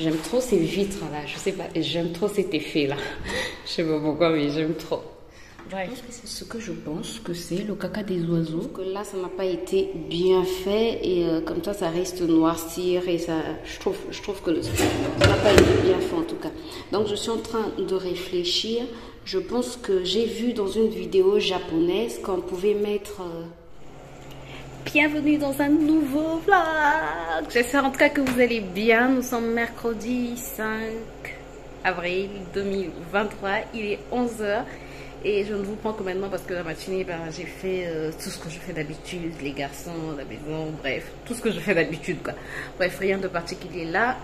J'aime trop ces vitres là, je sais pas, j'aime trop cet effet là. Je sais pas pourquoi, mais j'aime trop. Bref. Je pense que c'est ce que je pense que c'est le caca des oiseaux. Que là, ça n'a pas été bien fait et comme ça reste noircir et ça. Je trouve que ça n'a pas été bien fait en tout cas. Donc, je suis en train de réfléchir. Je pense que j'ai vu dans une vidéo japonaise qu'on pouvait mettre. Bienvenue dans un nouveau vlog. J'espère en tout cas que vous allez bien. Nous sommes mercredi 5 avril 2023. Il est 11 h. Et je ne vous prends que maintenant parce que la matinée, j'ai fait tout ce que je fais d'habitude, les garçons, la maison, bref, tout ce que je fais d'habitude, quoi. Bref, rien de particulier là.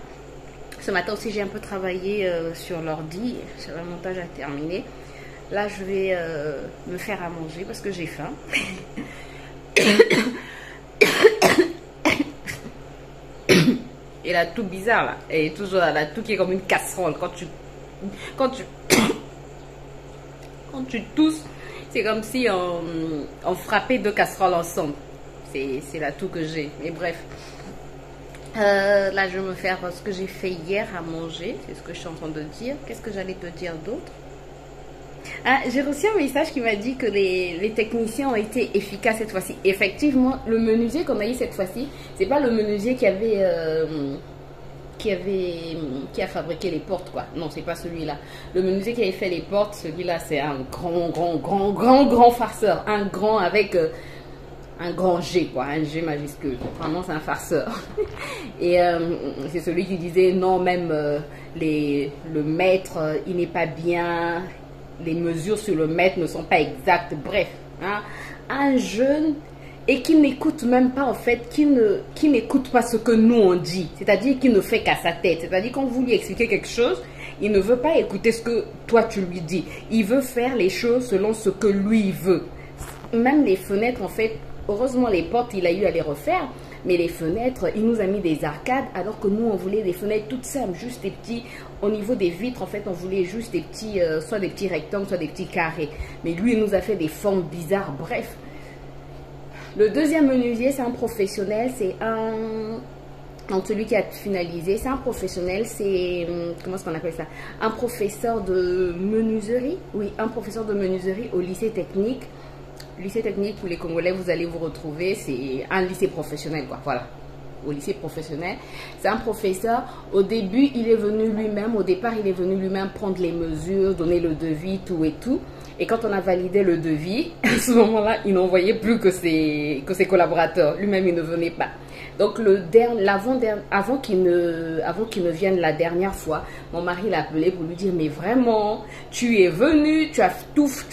Ce matin aussi, j'ai un peu travaillé sur l'ordi, j'avais un montage à terminer. Là, je vais me faire à manger parce que j'ai faim. Et la toux bizarre, là, et toujours la toux qui est comme une casserole. Quand tu tousses, c'est comme si on frappait deux casseroles ensemble. C'est la toux que j'ai. Mais bref. Là, je vais me faire ce que j'ai fait hier à manger. C'est ce que je suis en train de dire. Qu'est-ce que j'allais te dire d'autre? Ah, j'ai reçu un message qui m'a dit que les techniciens ont été efficaces cette fois-ci. Effectivement, le menuisier qu'on a eu cette fois-ci, c'est pas le menuisier qui a fabriqué les portes, quoi. Non, c'est pas celui-là. Le menuisier qui avait fait les portes, celui-là, c'est un grand farceur. Un grand avec un grand G, quoi. Un G majuscule. Vraiment, c'est un farceur. Et c'est celui qui disait, non, même le mètre, il n'est pas bien. Les mesures sur le mètre ne sont pas exactes. Bref, hein, un jeune et qui n'écoute même pas, en fait, qui n'écoute pas ce que nous on dit, c'est-à-dire qui ne fait qu'à sa tête, c'est-à-dire quand vous lui expliquez quelque chose, il ne veut pas écouter ce que toi tu lui dis, il veut faire les choses selon ce que lui veut. Même les fenêtres, en fait, heureusement les portes, il a eu à les refaire, mais les fenêtres, il nous a mis des arcades, alors que nous on voulait des fenêtres toutes simples, juste des petits, au niveau des vitres, en fait, on voulait juste des petits, soit des petits rectangles, soit des petits carrés, mais lui il nous a fait des formes bizarres, bref. Le deuxième menuisier, c'est un professionnel, c'est donc celui qui a finalisé, c'est un professionnel, c'est, comment est-ce qu'on appelle ça? Un professeur de menuiserie, oui, un professeur de menuiserie au lycée technique. Lycée technique, pour les Congolais, vous allez vous retrouver, c'est un lycée professionnel, quoi, voilà. Au lycée professionnel, c'est un professeur. Au début, il est venu lui-même, au départ, il est venu lui-même prendre les mesures, donner le devis, tout et tout. Et quand on a validé le devis, à ce moment-là, il n'envoyait plus que ses collaborateurs. Lui-même, il ne venait pas. Donc, avant qu'il ne vienne la dernière fois, mon mari l'a appelé pour lui dire, mais vraiment, tu es venu, tu as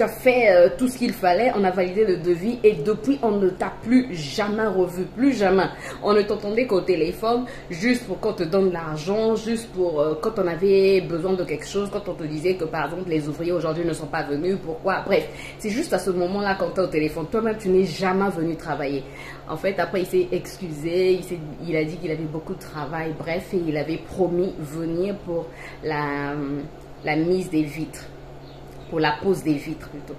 fait tout ce qu'il fallait, on a validé le devis et depuis, on ne t'a plus jamais revu, plus jamais. On ne t'entendait qu'au téléphone, juste pour qu'on te donne l'argent, juste pour quand on avait besoin de quelque chose, quand on te disait que par exemple, les ouvriers aujourd'hui ne sont pas venus, pourquoi? Bref, c'est juste à ce moment-là quand tu es au téléphone, toi-même, tu n'es jamais venu travailler. En fait, après, il s'est excusé, il a dit qu'il avait beaucoup de travail, bref, et il avait promis venir pour la mise des vitres, pour la pose des vitres plutôt.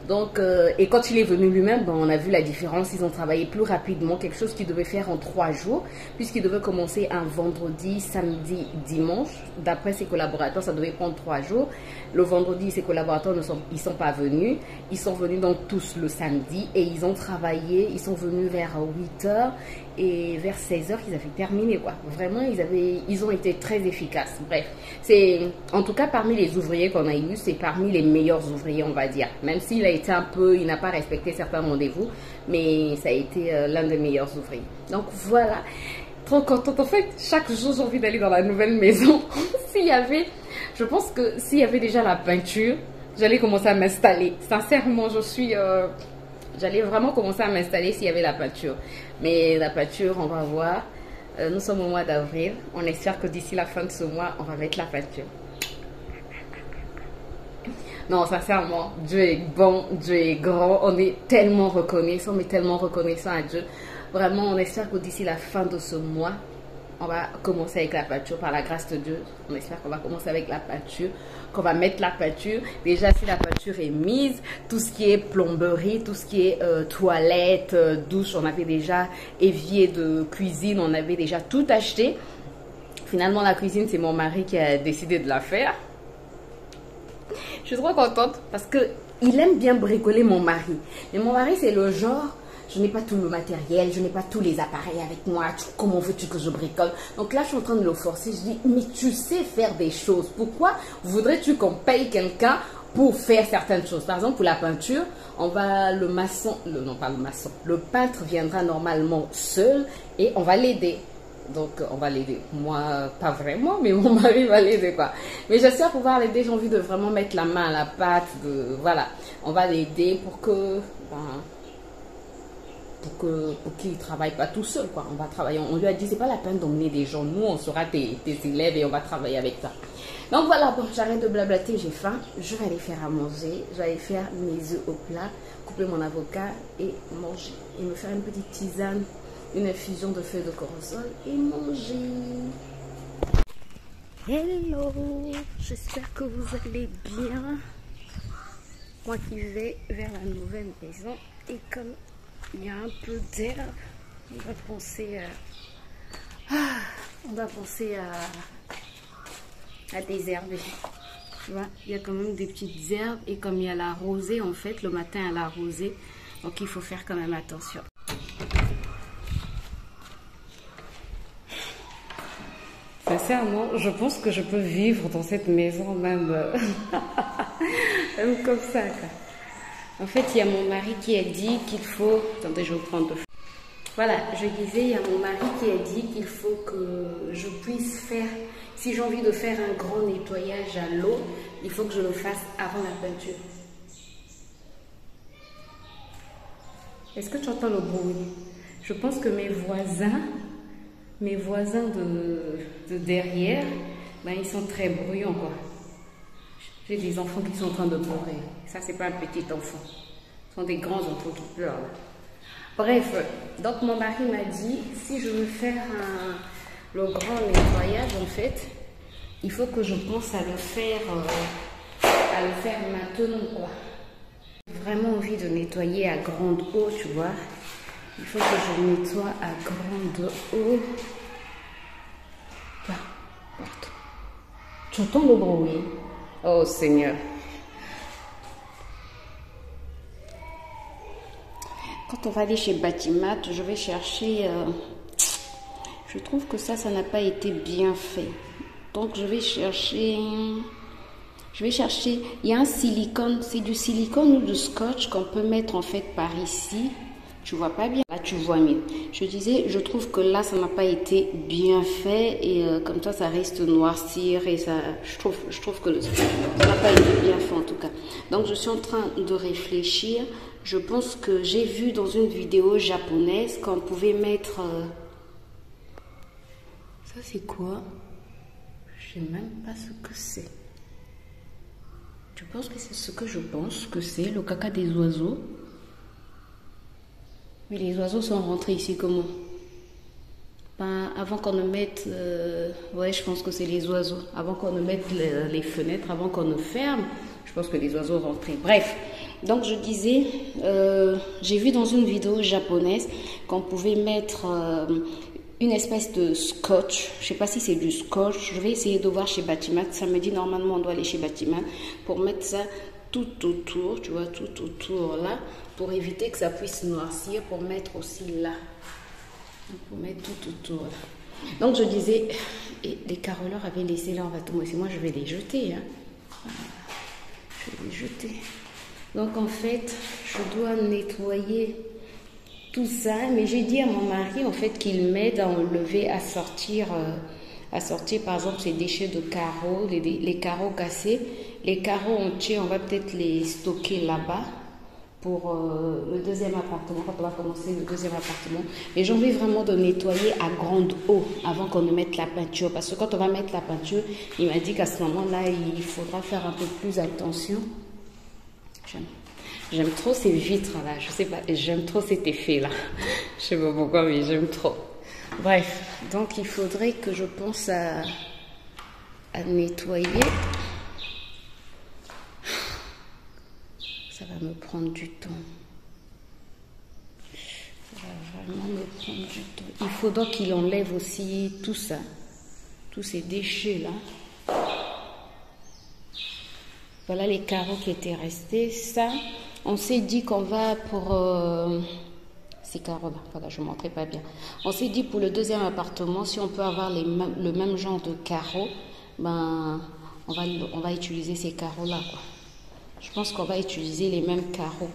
Donc, et quand il est venu lui-même, on a vu la différence, ils ont travaillé plus rapidement, quelque chose qu'ils devaient faire en 3 jours, puisqu'ils devaient commencer un vendredi, samedi, dimanche. D'après ses collaborateurs, ça devait prendre 3 jours. Le vendredi, ses collaborateurs ne sont pas venus. Ils sont venus donc tous le samedi et ils ont travaillé. Ils sont venus vers 8 h et vers 16 h, ils avaient terminé, quoi. Vraiment, ils ont été très efficaces. Bref, c'est en tout cas parmi les ouvriers qu'on a eu, c'est parmi les meilleurs ouvriers, on va dire. Même s'il a été il n'a pas respecté certains rendez-vous, mais ça a été l'un des meilleurs ouvriers. Donc voilà, trop contente. En fait, chaque jour, j'ai envie d'aller dans la nouvelle maison. Je pense que s'il y avait déjà la peinture, j'allais commencer à m'installer. Sincèrement, j'allais vraiment commencer à m'installer s'il y avait la peinture. Mais la peinture, on va voir. Nous sommes au mois d'avril. On espère que d'ici la fin de ce mois, on va mettre la peinture. Non, sincèrement, Dieu est bon, Dieu est grand. On est tellement reconnaissants, mais tellement reconnaissants à Dieu. Vraiment, on espère que d'ici la fin de ce mois, on va commencer avec la peinture par la grâce de Dieu. On espère qu'on va commencer avec la peinture, qu'on va mettre la peinture. Déjà, si la peinture est mise, tout ce qui est plomberie, tout ce qui est toilette, douche, on avait déjà évier de cuisine, on avait déjà tout acheté. Finalement, la cuisine, c'est mon mari qui a décidé de la faire. Je suis trop contente parce que il aime bien bricoler, mon mari. Mais mon mari, c'est le genre, je n'ai pas tout le matériel, je n'ai pas tous les appareils avec moi. Comment veux-tu que je bricole? Donc là, je suis en train de le forcer. Je dis, mais tu sais faire des choses. Pourquoi voudrais-tu qu'on paye quelqu'un pour faire certaines choses? Par exemple, pour la peinture, on va le maçon, non pas le maçon, le peintre viendra normalement seul et on va l'aider. Donc, on va l'aider. Moi, pas vraiment, mais mon mari va l'aider, quoi. Mais j'espère pouvoir l'aider. J'ai envie de vraiment mettre la main à la pâte. Voilà. On va l'aider pour que... pour qu'il ne travaille pas tout seul, quoi. On va travailler. On lui a dit, c'est pas la peine d'emmener des gens. Nous, on sera tes élèves et on va travailler avec toi. Donc, voilà. Bon, j'arrête de blablater. J'ai faim. Je vais aller faire à manger. Je vais aller faire mes œufs au plat, couper mon avocat et manger. Et me faire une petite tisane, une infusion de feuilles de cortisol et manger. Hello, j'espère que vous allez bien. Moi qui vais vers la nouvelle maison et comme il y a un peu d'herbe, on va penser à désherber. Tu vois, il y a quand même des petites herbes et comme il y a la rosée en fait, le matin à la rosée, donc il faut faire quand même attention. Sincèrement, je pense que je peux vivre dans cette maison même, même comme ça, quoi. En fait, il y a mon mari qui a dit qu'il faut... Attendez, je vais prendre... Voilà, je disais, il y a mon mari qui a dit qu'il faut que je puisse faire... Si j'ai envie de faire un grand nettoyage à l'eau, il faut que je le fasse avant la peinture. Est-ce que tu entends le bruit? Je pense que mes voisins de derrière, ben, ils sont très bruyants, quoi. J'ai des enfants qui sont en train de pleurer. Ça, c'est pas un petit enfant. Ce sont des grands enfants qui pleurent, là. Bref, donc mon mari m'a dit, si je veux faire le grand nettoyage, en fait, il faut que je pense à le faire maintenant, quoi. J'ai vraiment envie de nettoyer à grande eau, tu vois. Il faut que je nettoie à grande eau. Là, partout. Tu entends le bruit? Oh Seigneur. Quand on va aller chez Batimat, je vais chercher... je trouve que ça n'a pas été bien fait. Donc je vais chercher... Il y a un silicone. C'est du silicone ou du scotch qu'on peut mettre en fait par ici. Tu vois pas bien, là tu vois mieux. Je disais, je trouve que là ça n'a pas été bien fait et comme ça risque de noircir et ça, je trouve que ça n'a pas été bien fait en tout cas. Donc je suis en train de réfléchir. Je pense que j'ai vu dans une vidéo japonaise qu'on pouvait mettre... Ça c'est quoi? Je sais même pas ce que c'est. Tu penses que c'est ce que je pense que c'est, le caca des oiseaux? Mais les oiseaux sont rentrés ici comment? Ben, avant qu'on ne mette... ouais, je pense que c'est les oiseaux. Avant qu'on ne mette les fenêtres, avant qu'on ne ferme, je pense que les oiseaux rentraient. Bref, donc je disais, j'ai vu dans une vidéo japonaise qu'on pouvait mettre une espèce de scotch. Je ne sais pas si c'est du scotch. Je vais essayer de voir chez Batimat. Ça me dit normalement on doit aller chez Batimat pour mettre ça tout autour, tu vois, tout autour là, pour éviter que ça puisse noircir, pour mettre aussi là, pour mettre tout autour là. Donc je disais, et les caroleurs avaient laissé là, on va tomber, moi je vais les jeter, hein. Je vais les jeter. Donc en fait, je dois nettoyer tout ça, mais j'ai dit à mon mari en fait qu'il m'aide à enlever, à sortir par exemple ces déchets de carreaux, les carreaux cassés. Les carreaux entiers, on va peut-être les stocker là-bas pour le deuxième appartement, quand on va commencer le deuxième appartement. Mais j'ai envie vraiment de nettoyer à grande eau avant qu'on ne mette la peinture. Parce que quand on va mettre la peinture, il m'a dit qu'à ce moment-là, il faudra faire un peu plus attention. J'aime trop ces vitres-là, je sais pas, j'aime trop cet effet-là. Je sais pas pourquoi, mais j'aime trop. Bref, donc il faudrait que je pense à nettoyer. Ça va me prendre du temps. Ça va vraiment me prendre du temps. Il faut donc qu'il enlève aussi tout ça. tous ces déchets là. Voilà les carreaux qui étaient restés. Ça, on s'est dit qu'on va pour ces carreaux là. Voilà, je ne montrerai pas bien. On s'est dit pour le deuxième appartement, si on peut avoir le même genre de carreaux, ben on va utiliser ces carreaux là quoi. Je pense qu'on va utiliser les mêmes carreaux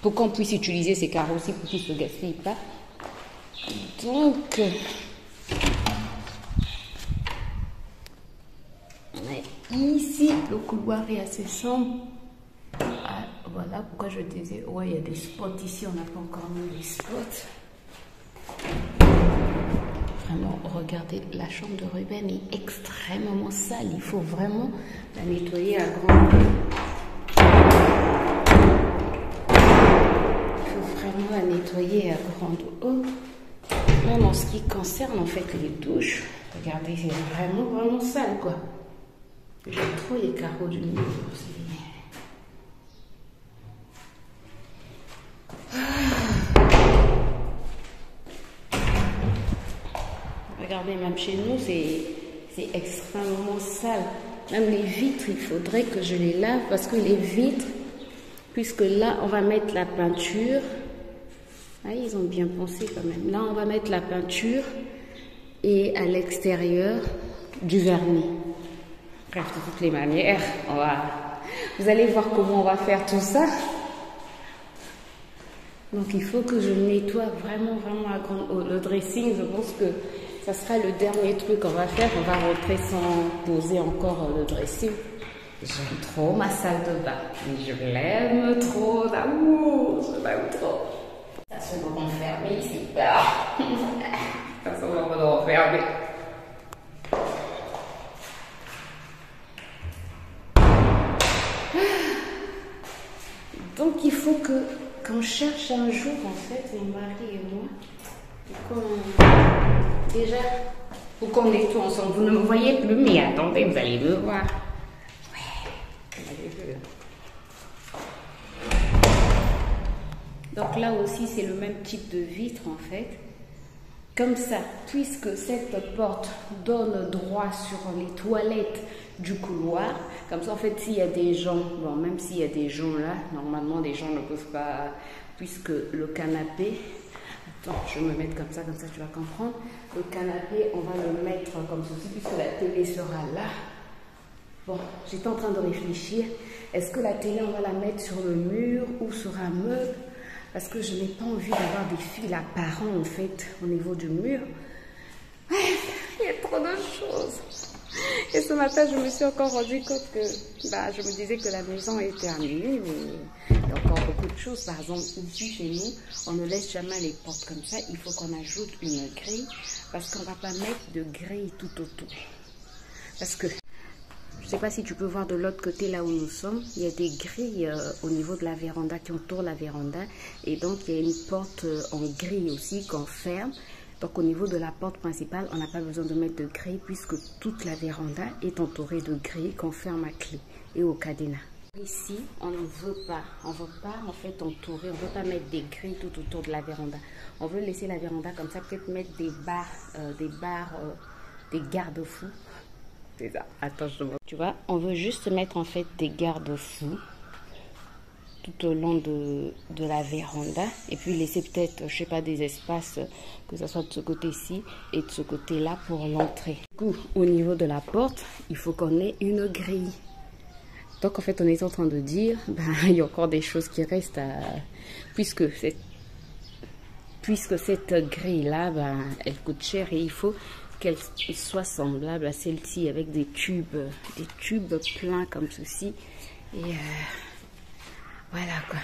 pour qu'on puisse utiliser ces carreaux aussi pour qu'ils ne se gaspillent pas. Donc, ici, le couloir est assez sombre. Ah, voilà pourquoi je disais, ouais, il y a des spots ici, on n'a pas encore mis les spots. Vraiment, regardez, la chambre de Ruben est extrêmement sale. Il faut vraiment la nettoyer à grande eau. À nettoyer à grande eau. Même en ce qui concerne en fait les douches, regardez, c'est vraiment sale quoi. J'aime trop les carreaux du mur. Regardez, même chez nous c'est extrêmement sale. Même les vitres, il faudrait que je les lave parce que les vitres, puisque là on va mettre la peinture. Ah, ils ont bien pensé quand même. Là, on va mettre la peinture et à l'extérieur du vernis. Bref, de toutes les manières, vous allez voir comment on va faire tout ça. Donc, il faut que je nettoie vraiment à grande eau. Le dressing, je pense que ça sera le dernier truc qu'on va faire. On va rentrer sans poser encore le dressing. J'aime trop ma salle de bain. Je l'aime trop d'amour. Je l'aime trop. Ça se doit renfermer ici. Ça se doit renfermer. Donc il faut qu'on cherche un jour en fait, mon mari et moi, pour qu'on est tous ensemble. Vous ne me voyez plus, mais attendez, vous allez me voir. Ouais, vous allez voir. Donc là aussi, c'est le même type de vitre en fait. Comme ça, puisque cette porte donne droit sur les toilettes du couloir, comme ça en fait, s'il y a des gens, bon, même s'il y a des gens là, normalement des gens ne peuvent pas, puisque le canapé, attends, je vais me mettre comme ça tu vas comprendre. Le canapé, on va le mettre comme ceci, puisque la télé sera là. Bon, j'étais en train de réfléchir, est-ce que la télé, on va la mettre sur le mur ou sur un meuble? Parce que je n'ai pas envie d'avoir des fils apparents en fait au niveau du mur. Il y a trop de choses. Et ce matin, je me suis encore rendu compte que je me disais que la maison était terminée, mais il y a encore beaucoup de choses. Par exemple, ici chez nous, on ne laisse jamais les portes comme ça. Il faut qu'on ajoute une grille parce qu'on ne va pas mettre de grille tout autour. Parce que je ne sais pas si tu peux voir de l'autre côté là où nous sommes, il y a des grilles au niveau de la véranda qui entourent la véranda et donc il y a une porte en grille aussi qu'on ferme. Donc au niveau de la porte principale, on n'a pas besoin de mettre de grille puisque toute la véranda est entourée de grilles qu'on ferme à clé et au cadenas. Ici, on ne veut pas en fait entourer, on ne veut pas mettre des grilles tout autour de la véranda. On veut laisser la véranda comme ça, peut-être mettre des garde-fous. C'est ça. Attends, tu vois, on veut juste mettre en fait des garde-fous tout au long de la véranda et puis laisser peut-être, je sais pas, des espaces, que ce soit de ce côté-ci et de ce côté-là pour l'entrée. Du coup, au niveau de la porte, il faut qu'on ait une grille. Donc en fait, on est en train de dire, il y a encore des choses qui restent puisque cette grille-là, elle coûte cher et il faut qu'elle soit semblable à celle-ci avec des tubes pleins comme ceci. Et voilà quoi.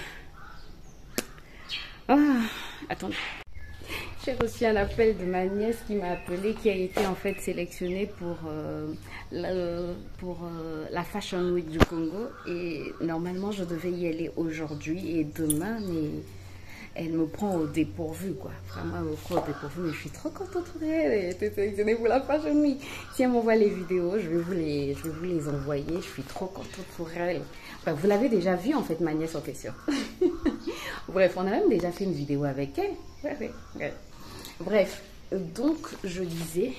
Oh, attendez. J'ai reçu un appel de ma nièce qui m'a appelé, qui a été en fait sélectionnée pour la Fashion Week du Congo. Et normalement, je devais y aller aujourd'hui et demain, mais elle me prend au dépourvu, quoi. Vraiment, elle me prend au dépourvu, mais je suis trop contente pour elle. Elle a été sélectionnée pour la Fashion Week. Si elle m'envoie les vidéos, je vais vous les envoyer. Je suis trop contente pour elle. Enfin, vous l'avez déjà vu, en fait, ma nièce en question. Bref, on a même déjà fait une vidéo avec elle. Ouais. Bref, donc, je disais,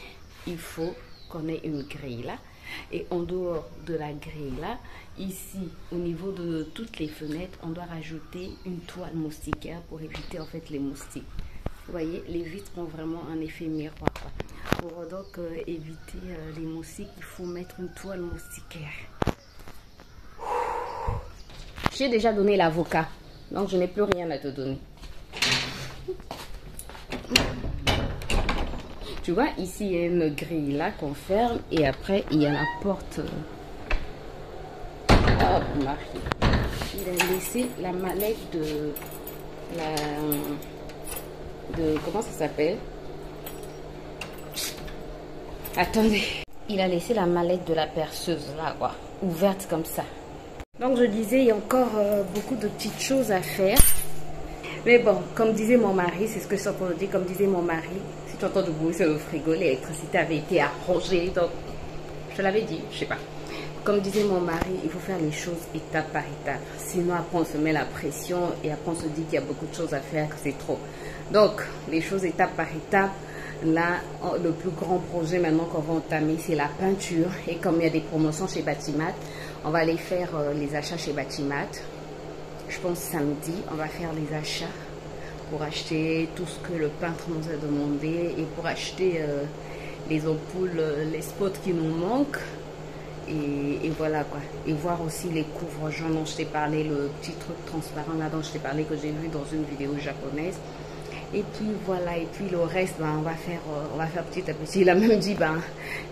il faut qu'on ait une grille là. Et en dehors de la grille là, ici, au niveau de toutes les fenêtres, on doit rajouter une toile moustiquaire pour éviter en fait les moustiques. Vous voyez, les vitres ont vraiment un effet miroir. Pour donc éviter les moustiques, il faut mettre une toile moustiquaire. J'ai déjà donné l'avocat, donc je n'ai plus rien à te donner. Tu vois, ici il y a une grille là qu'on ferme et après il y a la porte. Oh, Marie. Il a laissé la mallette de comment ça s'appelle? Attendez. Il a laissé la mallette de la perceuse là, quoi, ouverte comme ça. Donc je disais, il y a encore beaucoup de petites choses à faire. Mais bon, comme disait mon mari, c'est ce que je suis en train de dire, comme disait mon mari, si tu entends du bruit sur le frigo, l'électricité avait été arrangée. Donc, je te l'avais dit, je sais pas. Comme disait mon mari, il faut faire les choses étape par étape. Sinon, après, on se met la pression et après, on se dit qu'il y a beaucoup de choses à faire, que c'est trop. Donc, les choses étape par étape. Là, le plus grand projet maintenant qu'on va entamer, c'est la peinture. Et comme il y a des promotions chez Batimat, on va aller faire les achats chez Batimat. Je pense samedi, on va faire les achats pour acheter tout ce que le peintre nous a demandé et pour acheter les ampoules, les spots qui nous manquent. Et voilà quoi. Et voir aussi les couvre-gens dont je t'ai parlé, le petit truc transparent là dont je t'ai parlé que j'ai vu dans une vidéo japonaise. Et puis voilà, et puis le reste, ben, on va faire petit à petit. Il a même dit, ben,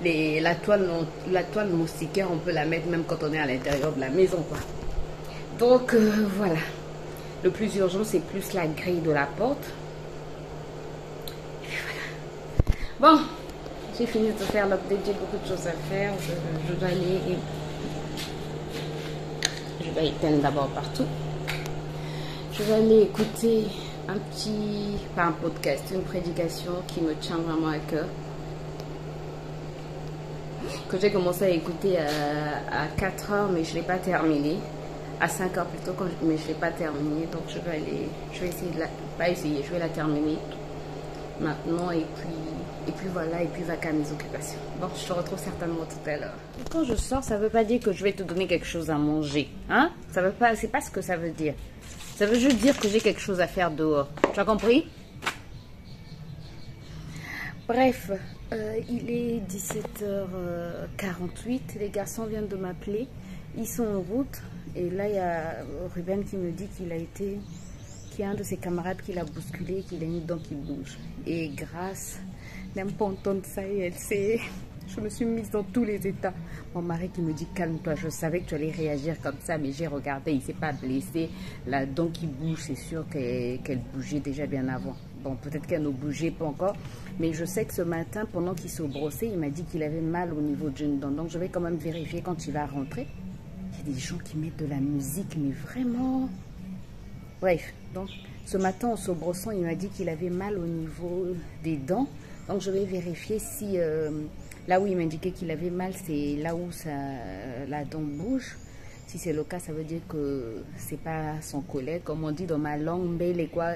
la toile moustiquaire, on peut la mettre même quand on est à l'intérieur de la maison, quoi. Donc voilà, le plus urgent, c'est plus la grille de la porte. Et puis voilà. Bon, j'ai fini de faire l'update, j'ai beaucoup de choses à faire. Je dois aller et je vais éteindre d'abord partout. Je vais aller écouter pas un podcast, une prédication qui me tient vraiment à cœur, que j'ai commencé à écouter à 4 heures mais je ne l'ai pas terminé, à 5 heures plutôt, mais je ne l'ai pas terminé, donc je vais essayer je vais la terminer maintenant et puis voilà, et puis va qu'à mes occupations. Bon, je te retrouve certainement tout à l'heure. Quand je sors, ça ne veut pas dire que je vais te donner quelque chose à manger, hein, ça veut pas, c'est pas ce que ça veut dire. Ça veut juste dire que j'ai quelque chose à faire dehors. Tu as compris? Bref, il est 17h48. Les garçons viennent de m'appeler. Ils sont en route. Et là, il y a Ruben qui me dit qu'il y a un de ses camarades qui l'a bousculé, qu'il a une dent qui bouge. Et Grâce n'aime pas entendre ça et elle sait. Je me suis mise dans tous les états. Mon mari qui me dit calme-toi, je savais que tu allais réagir comme ça, mais j'ai regardé, il ne s'est pas blessé. La dent qui bouge, c'est sûr qu'elle bougeait déjà bien avant. Bon, peut-être qu'elle ne bougeait pas encore, mais je sais que ce matin, pendant qu'il se brossait, il m'a dit qu'il avait mal au niveau d'une dent. Donc je vais quand même vérifier quand il va rentrer. Il y a des gens qui mettent de la musique, mais vraiment... Bref, donc ce matin en se brossant, il m'a dit qu'il avait mal au niveau des dents. Donc je vais vérifier si... là où il m'indiquait qu'il avait mal, c'est là où la dent bouge. Si c'est le cas, ça veut dire que c'est pas son collègue. Comme on dit dans ma langue, mbele quoi,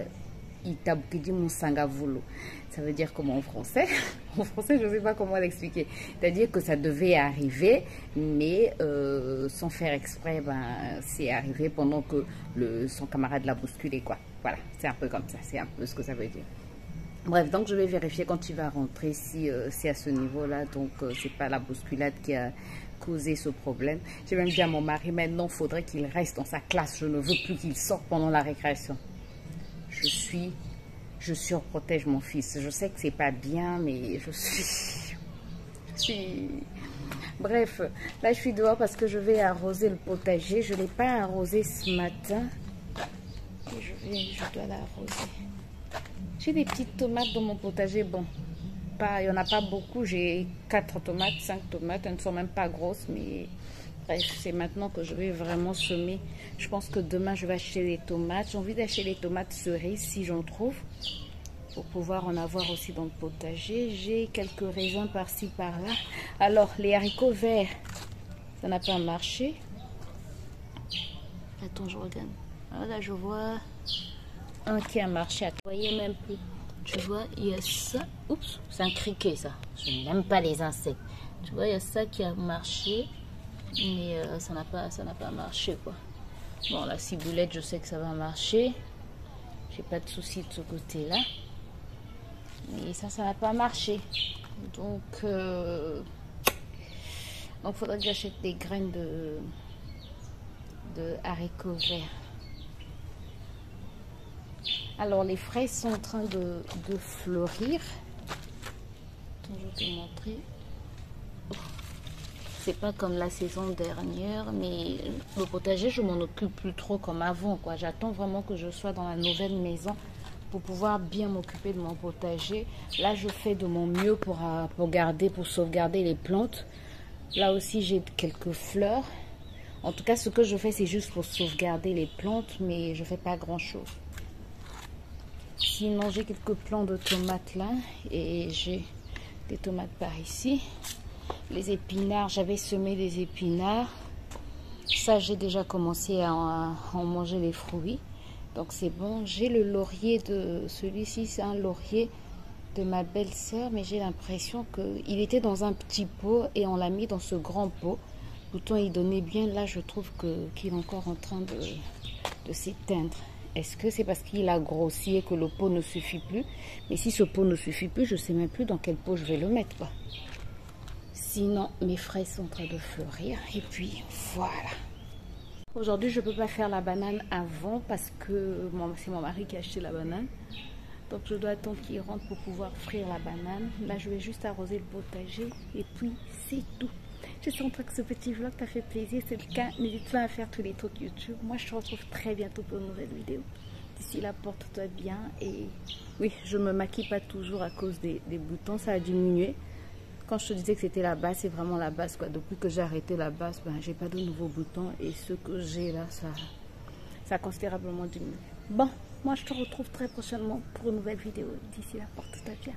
itabukidi musangavulu. Ça veut dire comment en français? En français, je ne sais pas comment l'expliquer. C'est-à-dire que ça devait arriver, mais sans faire exprès, ben, c'est arrivé pendant que son camarade l'a bousculé, quoi. Voilà, c'est un peu comme ça. C'est un peu ce que ça veut dire. Bref, donc je vais vérifier quand il va rentrer si c'est à ce niveau-là. Donc, c'est pas la bousculade qui a causé ce problème. J'ai même dit à mon mari, maintenant, il faudrait qu'il reste dans sa classe. Je ne veux plus qu'il sorte pendant la récréation. Je surprotège mon fils. Je sais que c'est pas bien, mais je suis... Bref, là, je suis dehors parce que je vais arroser le potager. Je ne l'ai pas arrosé ce matin. Et je dois l'arroser. J'ai des petites tomates dans mon potager. Bon, il n'y en a pas beaucoup. J'ai 4 tomates, 5 tomates. Elles ne sont même pas grosses, mais bref, c'est maintenant que je vais vraiment semer. Je pense que demain, je vais acheter des tomates. J'ai envie d'acheter les tomates cerises si j'en trouve, pour pouvoir en avoir aussi dans le potager. J'ai quelques raisins par-ci, par-là. Alors, les haricots verts, ça n'a pas marché. Attends, je regarde. Là, je vois... un qui a marché, vous voyez même plus. Tu vois, il y a ça. Oups, c'est un criquet ça. Je n'aime pas les insectes. Tu vois, il y a ça qui a marché, mais ça n'a pas marché, quoi. Bon, la ciboulette, je sais que ça va marcher. J'ai pas de souci de ce côté-là. Mais ça n'a pas marché. Donc, faudrait que j'achète des graines de haricots verts. Alors, les fraises sont en train de fleurir. Attends, je vais te montrer. C'est pas comme la saison dernière, mais le potager, je m'en occupe plus trop comme avant, quoi. J'attends vraiment que je sois dans la nouvelle maison pour pouvoir bien m'occuper de mon potager. Là, je fais de mon mieux pour sauvegarder les plantes. Là aussi, j'ai quelques fleurs. En tout cas, ce que je fais, c'est juste pour sauvegarder les plantes, mais je fais pas grand-chose. Sinon, j'ai quelques plants de tomates là, et j'ai des tomates par ici. Les épinards, j'avais semé des épinards. Ça, j'ai déjà commencé à en manger les fruits. Donc, c'est bon. J'ai le laurier de... Celui-ci, c'est un laurier de ma belle-sœur. Mais j'ai l'impression qu'il était dans un petit pot et on l'a mis dans ce grand pot. Pourtant, il donnait bien. Là, je trouve qu'il est encore en train de s'éteindre. Est-ce que c'est parce qu'il a grossi et que le pot ne suffit plus? Mais si ce pot ne suffit plus, je ne sais même plus dans quel pot je vais le mettre, quoi. Sinon, mes fraises sont en train de fleurir. Et puis, voilà. Aujourd'hui, je ne peux pas faire la banane avant parce que c'est mon mari qui a acheté la banane. Donc, je dois attendre qu'il rentre pour pouvoir frire la banane. Là, je vais juste arroser le potager. Et puis, c'est tout. J'espère que ce petit vlog t'a fait plaisir. C'est le cas, n'hésite pas à faire tous les trucs YouTube. Moi, je te retrouve très bientôt pour une nouvelle vidéo. D'ici là, porte-toi bien. Et oui, je ne me maquille pas toujours à cause des boutons. Ça a diminué. Quand je te disais que c'était la base, c'est vraiment la base, quoi. Depuis que j'ai arrêté la base, j'ai pas de nouveaux boutons. Et ce que j'ai là, ça a considérablement diminué. Bon, moi je te retrouve très prochainement pour une nouvelle vidéo. D'ici là, porte-toi bien.